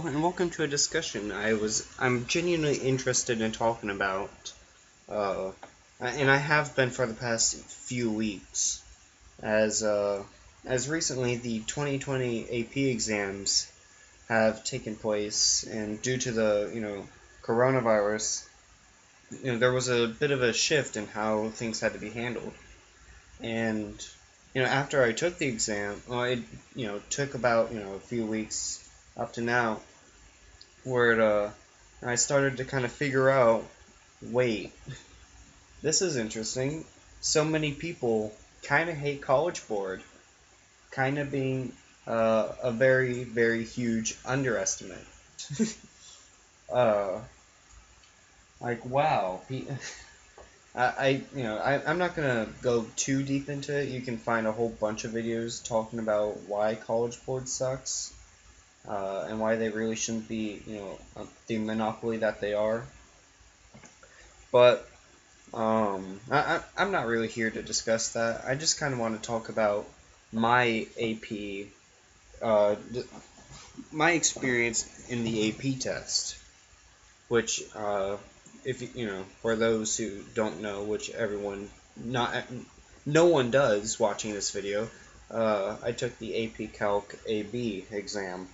and welcome to a discussion I'm genuinely interested in talking about, uh, and I have been for the past few weeks, as as recently the 2020 AP exams have taken place, and due to the coronavirus, there was a bit of a shift in how things had to be handled, and after I took the exam, well, it took about a few weeks up to now where I started to kind of figure out, wait, this is interesting. So many people kind of hate College Board, kind of being a very, very huge underestimate. uh, like, wow. I'm not gonna go too deep into it. You can find a whole bunch of videos talking about why College Board sucks, and why they really shouldn't be, the monopoly that they are. But I'm not really here to discuss that. I just kind of want to talk about my AP, my experience in the AP test, which, if for those who don't know, which no one does watching this video, I took the AP Calc AB exam,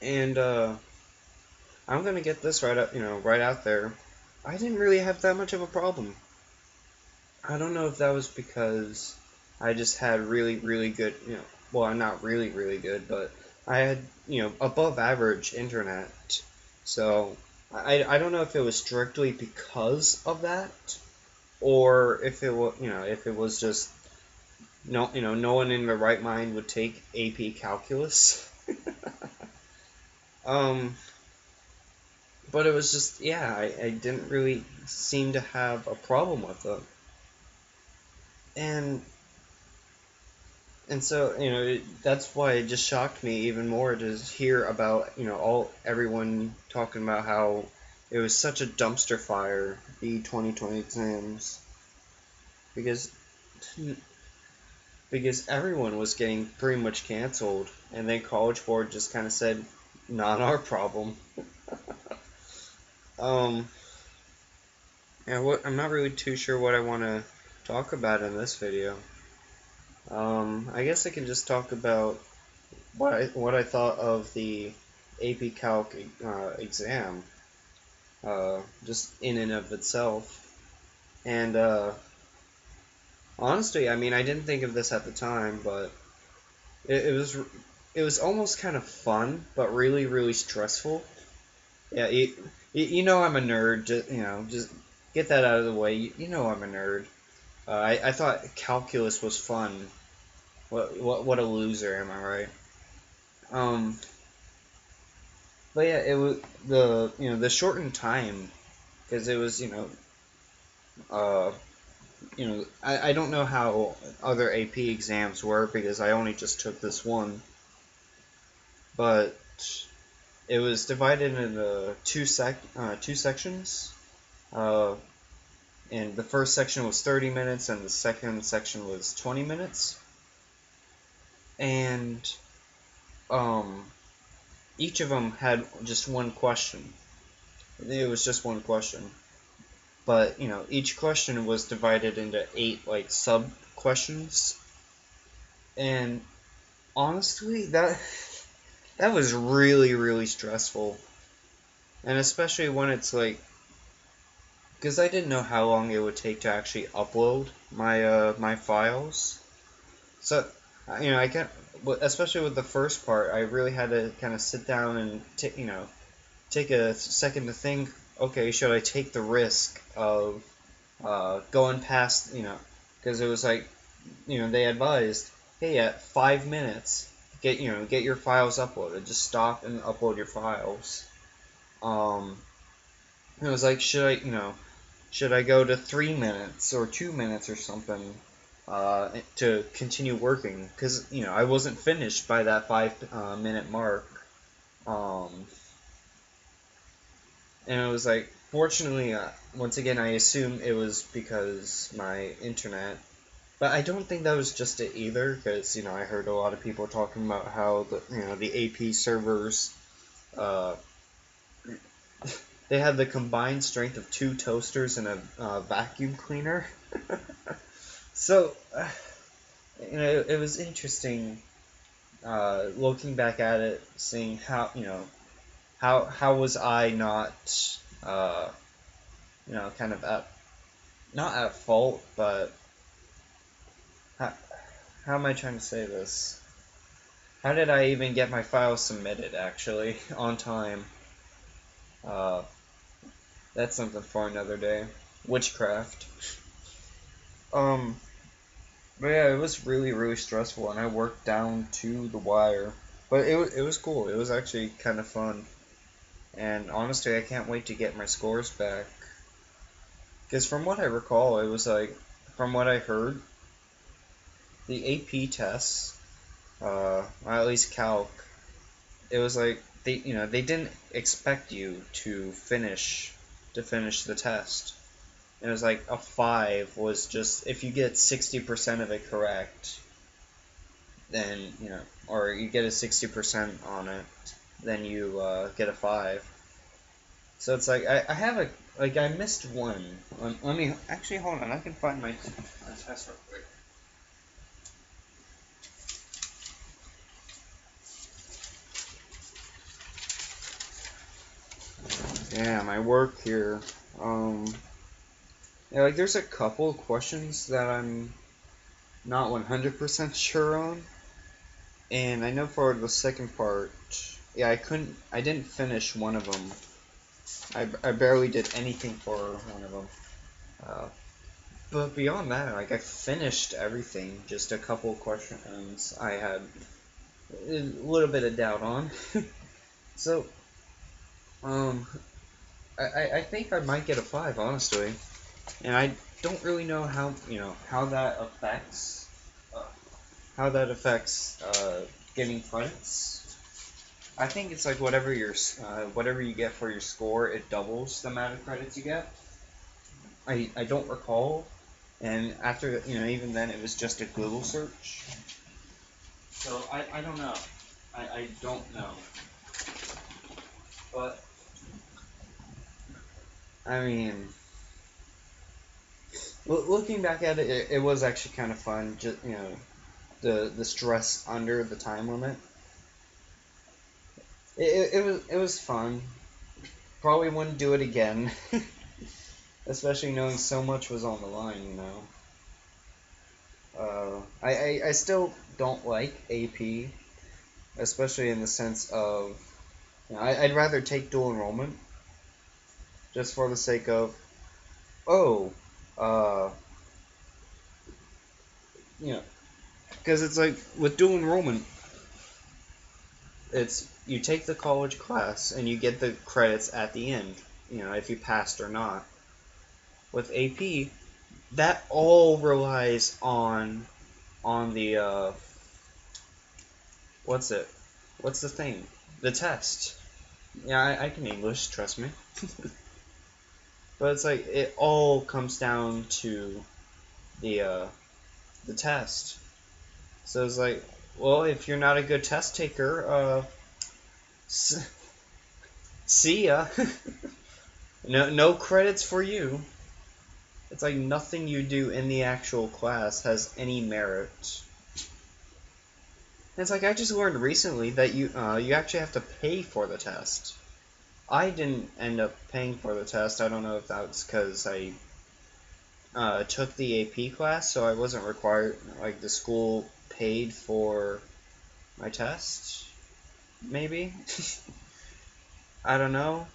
and I'm gonna get this right out there. I didn't really have that much of a problem. I don't know if that was because I just had really, really good, well, not really, really good, but I had, above average internet. So I don't know if it was strictly because of that, or if if it was just no one in their right mind would take AP Calculus. um, but it was just, yeah, I didn't really seem to have a problem with it. And so, that's why it just shocked me even more to hear about, everyone talking about how it was such a dumpster fire, the 2020 exams, because everyone was getting pretty much canceled, and then College Board just kind of said, not our problem. Um, and I'm not really too sure what I want to talk about in this video. I guess I can just talk about what I thought of the AP Calc exam, just in and of itself. And honestly, I mean, I didn't think of this at the time, but it was almost kind of fun, but really, really stressful. Yeah, I'm a nerd. Just get that out of the way. I'm a nerd. I thought calculus was fun. What a loser, am I right? Um, but yeah, it was the shortened time, because it was uh I don't know how other AP exams were because I only just took this one, but it was divided into two sections. Uh, and the first section was 30 minutes, and the second section was 20 minutes. And um, each of them had just one question. It was just one question, but each question was divided into 8 like sub questions, and honestly, that was really, really stressful, and especially when it's like, because I didn't know how long it would take to actually upload my files. So I can't, especially with the first part, I really had to kind of sit down and take a second to think. Okay, should I take the risk of going past, because it was like, they advised, hey, at 5 minutes, get your files uploaded. Just stop and upload your files. Um, it was like, should I go to 3 minutes or 2 minutes or something, to continue working? Because I wasn't finished by that 5 minute mark. Um, and it was like, fortunately, once again, I assume it was because my internet. But I don't think that was just it either, because I heard a lot of people talking about how the AP servers Uh, they had the combined strength of 2 toasters and a vacuum cleaner. So, it was interesting looking back at it, seeing how how was I not uh, kind of at not at fault, but how, how am I trying to say this? How did I even get my file submitted actually on time? Uh, that's something for another day. Witchcraft. Um, but yeah, it was really stressful, and I worked down to the wire. But it was cool. It was actually kind of fun, and honestly, I can't wait to get my scores back. Because from what I recall, it was like, from what I heard, the AP tests, or at least calc, it was like they didn't expect you to finish the test. It was like a 5 was just if you get 60% of it correct, then or you get a 60% on it, then you get a 5. So it's like I have a like I missed one. Let me actually hold on. I can find my test real quick. Yeah, my work here. Yeah, like there's a couple questions that I'm not 100% sure on, and I know for the second part, yeah, I didn't finish one of them. I barely did anything for one of them. Uh, but beyond that, like I finished everything. Just a couple questions I had a little bit of doubt on. So, um, I think I might get a 5, honestly, and I don't really know how that affects uh, getting credits. I think it's like whatever you get for your score, it doubles the amount of credits you get. I don't recall, and after even then it was just a Google search. So I don't know. I don't know. But I mean, looking back at it, it was actually kind of fun. Just the stress under the time limit. It was fun. Probably wouldn't do it again, especially knowing so much was on the line. I still don't like AP, especially in the sense of I'd rather take dual enrollment just for the sake of oh, uh, you know, because it's like with dual enrollment, it's you take the college class and you get the credits at the end, if you passed or not. With AP, that all relies on the what's it? What's the thing? The test. Yeah, I can English, trust me. But it's like it all comes down to the uh, the test. So it's like, well, if you're not a good test taker, see ya. No credits for you. It's like nothing you do in the actual class has any merit. And it's like I just learned recently that you actually have to pay for the test. I didn't end up paying for the test. I don't know if that's because I took the AP class, so I wasn't required. Like the school paid for my test, maybe. I don't know.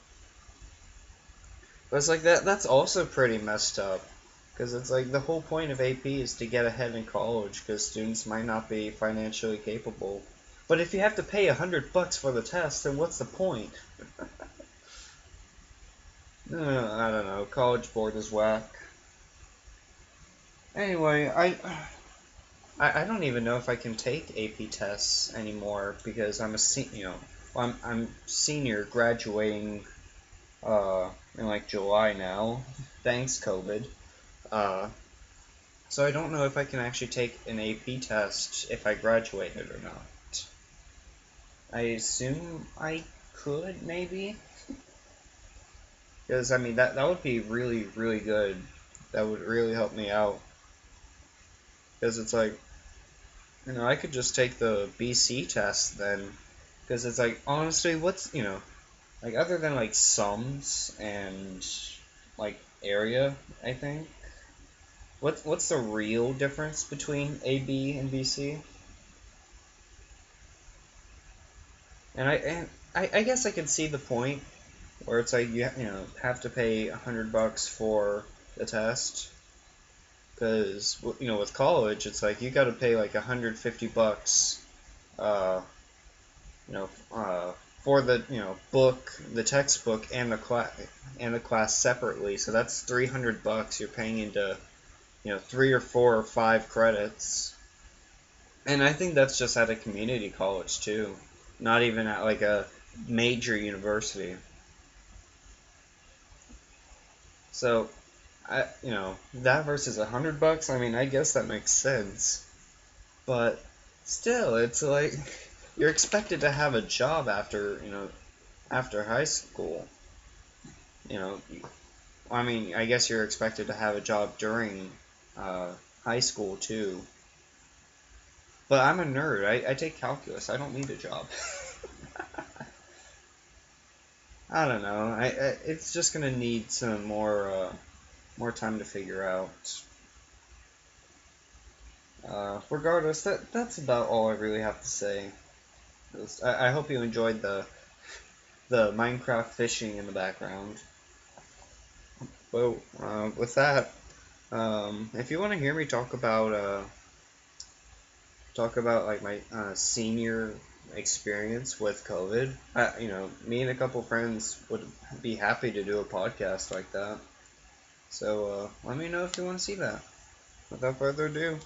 But it's like that's also pretty messed up. Because it's like the whole point of AP is to get ahead in college because students might not be financially capable. But if you have to pay $100 for the test, then what's the point? I don't know. College board is whack. Anyway, I don't even know if I can take AP tests anymore because I'm a I'm senior graduating in like July now, thanks COVID. Uh, so I don't know if I can actually take an AP test if I graduated or not. I assume I could maybe, because I mean that would be really really good. That would really help me out. Because it's like, I could just take the BC test then. Because it's like, honestly, what's, like other than like sums and like area, I think. What's the real difference between AB and BC? And I guess I can see the point where it's like have to pay $100 for the test, because with college it's like you got to pay like $150, uh, you know, uh, for the book, the textbook, and the class separately. So that's $300 you're paying into 3 or 4 or 5 credits. And I think that's just at a community college too, not even at like a major university. So that versus $100. I mean, I guess that makes sense, but still, it's like you're expected to have a job after high school. You know, I mean, I guess you're expected to have a job during uh, high school too. But I'm a nerd. I take calculus. I don't need a job. I don't know. It's just gonna need some more time to figure out. Regardless, that's about all I really have to say. I hope you enjoyed the Minecraft fishing in the background. Well, with that, if you want to hear me talk about like my senior experience with COVID, me and a couple friends would be happy to do a podcast like that. So let me know if you want to see that. Without further ado.